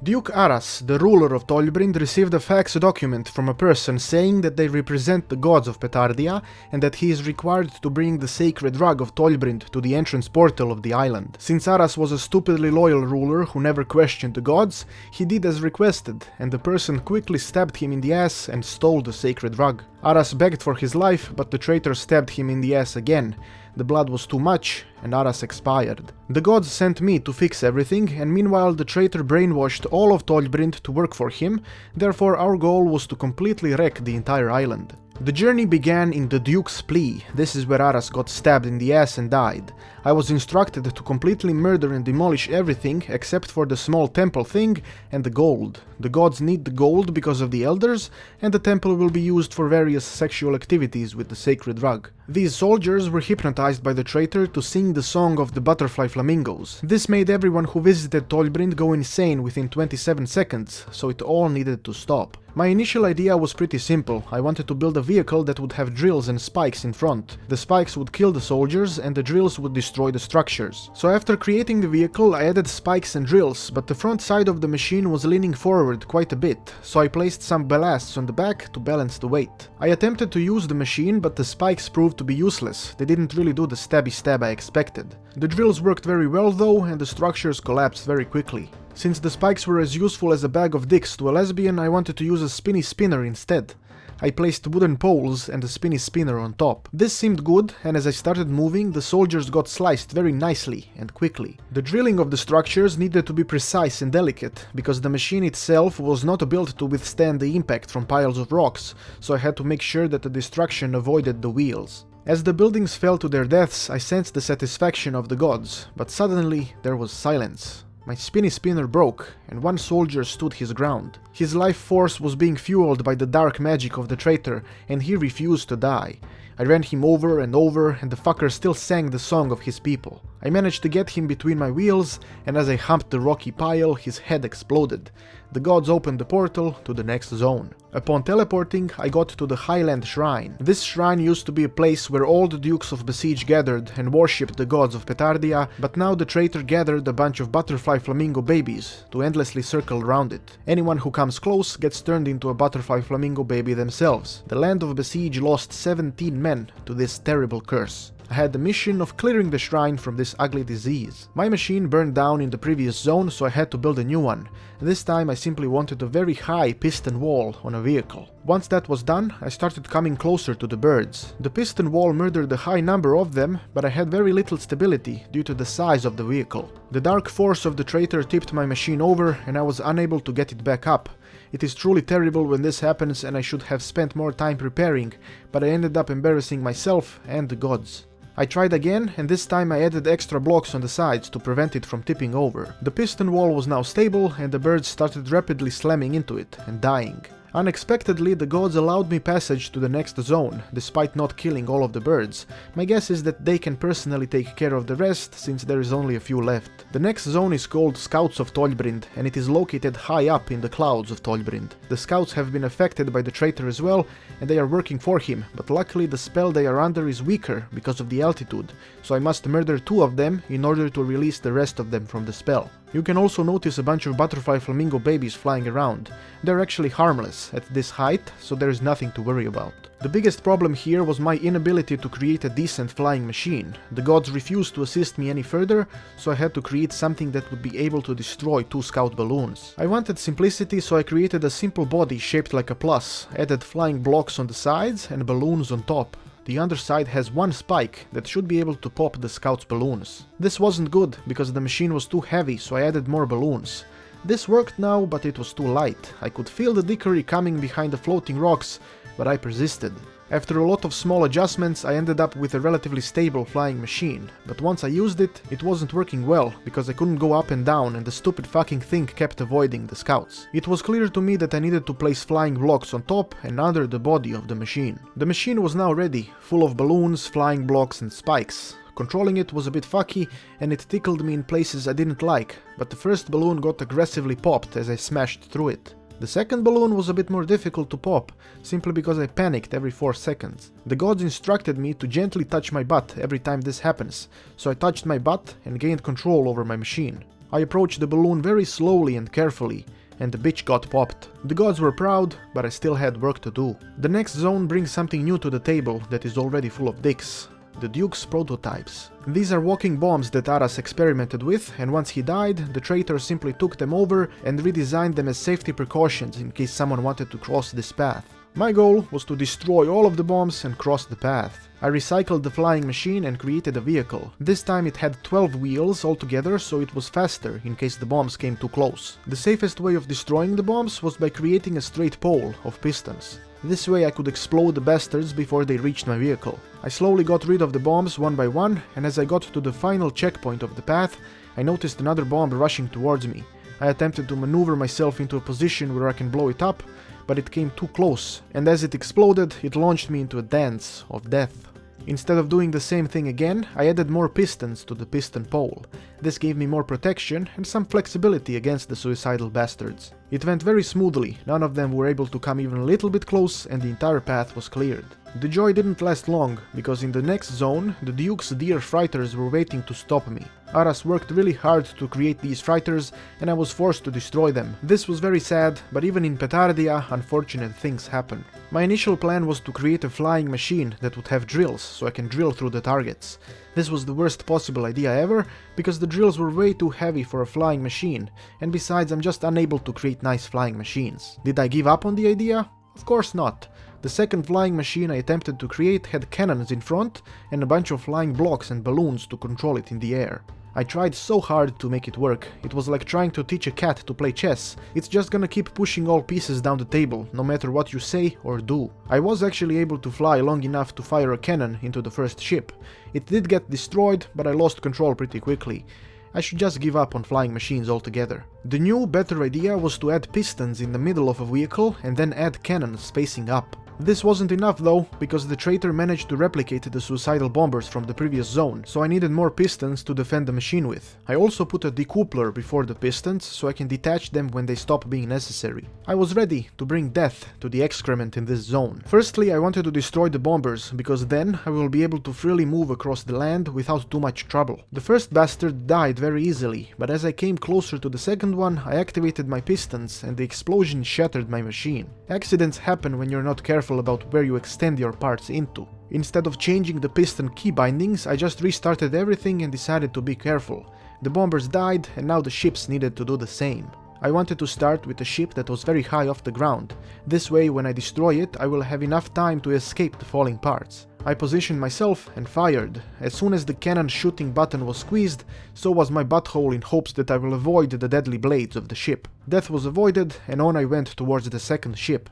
Duke Aras, the ruler of Tolbrind, received a fax document from a person saying that they represent the gods of Petardia and that he is required to bring the sacred rug of Tolbrind to the entrance portal of the island. Since Aras was a stupidly loyal ruler who never questioned the gods, he did as requested, and the person quickly stabbed him in the ass and stole the sacred rug. Aras begged for his life, but the traitor stabbed him in the ass again. The blood was too much, and Aras expired. The gods sent me to fix everything, and meanwhile the traitor brainwashed all of Tolbrind to work for him, therefore our goal was to completely wreck the entire island. The journey began in the Duke's Plea. This is where Aras got stabbed in the ass and died. I was instructed to completely murder and demolish everything except for the small temple thing and the gold. The gods need the gold because of the elders, and the temple will be used for various sexual activities with the sacred rug. These soldiers were hypnotized by the traitor to sing the song of the butterfly flamingos. This made everyone who visited Tolbrind go insane within 27 seconds, so it all needed to stop. My initial idea was pretty simple. I wanted to build a vehicle that would have drills and spikes in front. The spikes would kill the soldiers and the drills would destroy the structures. So after creating the vehicle, I added spikes and drills, but the front side of the machine was leaning forward quite a bit, so I placed some ballasts on the back to balance the weight. I attempted to use the machine, but the spikes proved to be useless. They didn't really do the stabby stab I expected. The drills worked very well though, and the structures collapsed very quickly. Since the spikes were as useful as a bag of dicks to a lesbian, I wanted to use a spinny spinner instead. I placed wooden poles and a spinny spinner on top. This seemed good, and as I started moving, the soldiers got sliced very nicely and quickly. The drilling of the structures needed to be precise and delicate, because the machine itself was not built to withstand the impact from piles of rocks, so I had to make sure that the destruction avoided the wheels. As the buildings fell to their deaths, I sensed the satisfaction of the gods, but suddenly there was silence. My spinny spinner broke, and one soldier stood his ground. His life force was being fueled by the dark magic of the traitor, and he refused to die. I ran him over, and the fucker still sang the song of his people. I managed to get him between my wheels, and as I humped the rocky pile, his head exploded. The gods opened the portal to the next zone. Upon teleporting, I got to the Highland Shrine. This shrine used to be a place where all the dukes of Besiege gathered and worshipped the gods of Petardia, but now the traitor gathered a bunch of butterfly flamingo babies to endlessly circle around it. Anyone who comes close gets turned into a butterfly flamingo baby themselves. The land of Besiege lost 17 men to this terrible curse. I had the mission of clearing the shrine from this ugly disease. My machine burned down in the previous zone, so I had to build a new one. This time I simply wanted a very high piston wall on a vehicle. Once that was done, I started coming closer to the birds. The piston wall murdered a high number of them, but I had very little stability due to the size of the vehicle. The dark force of the traitor tipped my machine over, and I was unable to get it back up. It is truly terrible when this happens, and I should have spent more time preparing, but I ended up embarrassing myself and the gods. I tried again, and this time I added extra blocks on the sides to prevent it from tipping over. The piston wall was now stable, and the birds started rapidly slamming into it and dying. Unexpectedly, the gods allowed me passage to the next zone, despite not killing all of the birds. My guess is that they can personally take care of the rest, since there is only a few left. The next zone is called Scouts of Tolbrind, and it is located high up in the clouds of Tolbrind. The scouts have been affected by the traitor as well, and they are working for him, but luckily the spell they are under is weaker because of the altitude, so I must murder 2 of them in order to release the rest of them from the spell. You can also notice a bunch of butterfly flamingo babies flying around. They're actually harmless at this height, so there is nothing to worry about. The biggest problem here was my inability to create a decent flying machine. The gods refused to assist me any further, so I had to create something that would be able to destroy 2 scout balloons. I wanted simplicity, so I created a simple body shaped like a plus, added flying blocks on the sides and balloons on top. The underside has 1 spike that should be able to pop the scouts' balloons. This wasn't good, because the machine was too heavy, so I added more balloons. This worked now, but it was too light. I could feel the dickery coming behind the floating rocks, but I persisted. After a lot of small adjustments, I ended up with a relatively stable flying machine, but once I used it, it wasn't working well, because I couldn't go up and down and the stupid fucking thing kept avoiding the scouts. It was clear to me that I needed to place flying blocks on top and under the body of the machine. The machine was now ready, full of balloons, flying blocks and spikes. Controlling it was a bit fucky, and it tickled me in places I didn't like, but the first balloon got aggressively popped as I smashed through it. The second balloon was a bit more difficult to pop, simply because I panicked every 4 seconds. The gods instructed me to gently touch my butt every time this happens, so I touched my butt and gained control over my machine. I approached the balloon very slowly and carefully, and the bitch got popped. The gods were proud, but I still had work to do. The next zone brings something new to the table that is already full of dicks. The Duke's prototypes. These are walking bombs that Aras experimented with, and once he died, the traitor simply took them over and redesigned them as safety precautions in case someone wanted to cross this path. My goal was to destroy all of the bombs and cross the path. I recycled the flying machine and created a vehicle. This time it had 12 wheels altogether, so it was faster in case the bombs came too close. The safest way of destroying the bombs was by creating a straight pole of pistons. This way I could explode the bastards before they reached my vehicle. I slowly got rid of the bombs one by one, and as I got to the final checkpoint of the path, I noticed another bomb rushing towards me. I attempted to maneuver myself into a position where I can blow it up, but it came too close, and as it exploded, it launched me into a dance of death. Instead of doing the same thing again, I added more pistons to the piston pole. This gave me more protection and some flexibility against the suicidal bastards. It went very smoothly, none of them were able to come even a little bit close, and the entire path was cleared. The joy didn't last long, because in the next zone, the Duke's deer fighters were waiting to stop me. Aras worked really hard to create these fighters, and I was forced to destroy them. This was very sad, but even in Petardia, unfortunate things happen. My initial plan was to create a flying machine that would have drills, so I can drill through the targets. This was the worst possible idea ever, because the drills were way too heavy for a flying machine, and besides I'm just unable to create nice flying machines. Did I give up on the idea? Of course not. The second flying machine I attempted to create had cannons in front and a bunch of flying blocks and balloons to control it in the air. I tried so hard to make it work. It was like trying to teach a cat to play chess. It's just gonna keep pushing all pieces down the table, no matter what you say or do. I was actually able to fly long enough to fire a cannon into the first ship. It did get destroyed, but I lost control pretty quickly. I should just give up on flying machines altogether. The new, better idea was to add pistons in the middle of a vehicle and then add cannons spacing up. This wasn't enough though, because the traitor managed to replicate the suicidal bombers from the previous zone, so I needed more pistons to defend the machine with. I also put a decoupler before the pistons, so I can detach them when they stop being necessary. I was ready to bring death to the excrement in this zone. Firstly, I wanted to destroy the bombers, because then I will be able to freely move across the land without too much trouble. The first bastard died very easily, but as I came closer to the second one, I activated my pistons and the explosion shattered my machine. Accidents happen when you're not careful about where you extend your parts into. Instead of changing the piston key bindings, I just restarted everything and decided to be careful. The bombers died, and now the ships needed to do the same. I wanted to start with a ship that was very high off the ground. This way, when I destroy it, I will have enough time to escape the falling parts. I positioned myself and fired. As soon as the cannon shooting button was squeezed, so was my butthole, in hopes that I will avoid the deadly blades of the ship. Death was avoided, and on I went towards the second ship.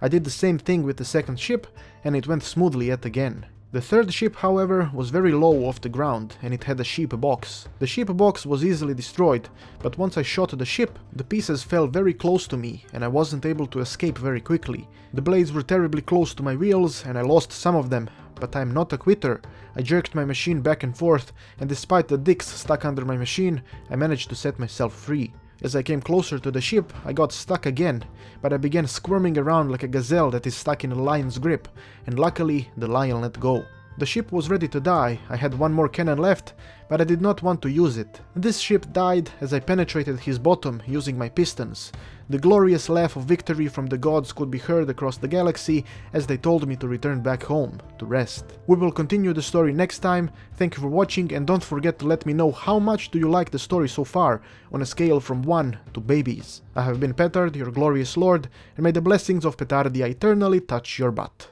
I did the same thing with the second ship, and it went smoothly yet again. The third ship, however, was very low off the ground, and it had a ship box. The ship box was easily destroyed, but once I shot the ship, the pieces fell very close to me, and I wasn't able to escape very quickly. The blades were terribly close to my wheels, and I lost some of them, but I'm not a quitter. I jerked my machine back and forth, and despite the dicks stuck under my machine, I managed to set myself free. As I came closer to the ship, I got stuck again, but I began squirming around like a gazelle that is stuck in a lion's grip, and luckily the lion let go. The ship was ready to die. I had one more cannon left, but I did not want to use it. This ship died as I penetrated his bottom using my pistons. The glorious laugh of victory from the gods could be heard across the galaxy as they told me to return back home, to rest. We will continue the story next time. Thank you for watching, and don't forget to let me know how much do you like the story so far, on a scale from 1 to babies. I have been Petard, your glorious lord, and may the blessings of Petardia eternally touch your butt.